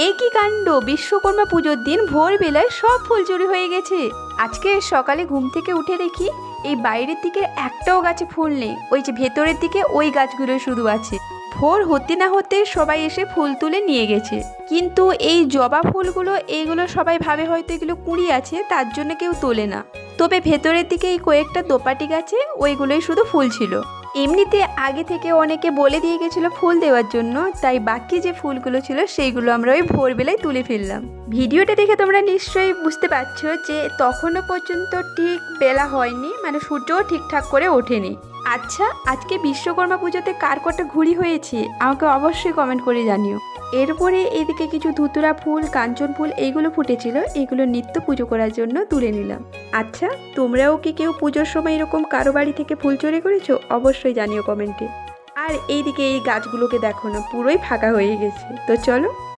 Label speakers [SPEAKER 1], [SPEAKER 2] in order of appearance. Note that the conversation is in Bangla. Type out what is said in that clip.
[SPEAKER 1] এই কি কাণ্ড! বিশ্বকর্মা পুজোর দিন ভোরবেলায় সব ফুল চুরি হয়ে গেছে। আজকে সকালে ঘুম থেকে উঠে দেখি এই বাইরের দিকে একটাও গাছে ফুল নেই, ওই যে ভেতরের দিকে ওই গাছগুলো শুধু আছে। ভোর হতে না হতে সবাই এসে ফুল তুলে নিয়ে গেছে, কিন্তু এই জবা ফুলগুলো এইগুলো সবাই ভাবে হয়তো এগুলো কুঁড়ি আছে, তার জন্য কেউ তোলে না। তবে ভেতরের দিকে এই কয়েকটা দোপাটি গাছে ওইগুলোই শুধু ফুল ছিল। এমনিতে আগে থেকে অনেকে বলে দিয়ে গেছিলো ফুল দেওয়ার জন্য, তাই বাকি যে ফুলগুলো ছিল সেইগুলো আমরা ওই ভোরবেলায় তুলে ফেললাম। ভিডিওটা দেখে তোমরা নিশ্চয়ই বুঝতে পারছো যে তখনও পর্যন্ত ঠিক বেলা হয়নি, মানে সূর্যও ঠিকঠাক করে ওঠেনি। আচ্ছা, আজকে বিশ্বকর্মা পুজোতে কার কটা ঘুড়ি হয়েছে আমাকে অবশ্যই কমেন্ট করে জানিও। এরপরে এদিকে কিছু ধুতুরা ফুল, কাঞ্চন ফুল এইগুলো ফুটেছিল, এগুলো নিত্য পুজো করার জন্য তুলে নিলাম। আচ্ছা, তোমরাও কি কেউ পুজোর সময় এরকম কারো বাড়ি থেকে ফুল চুরি করেছো? অবশ্যই জানিও কমেন্টে। আর এইদিকে এই গাছগুলোকে দেখো না, পুরোই ফাঁকা হয়ে গেছে। তো চলো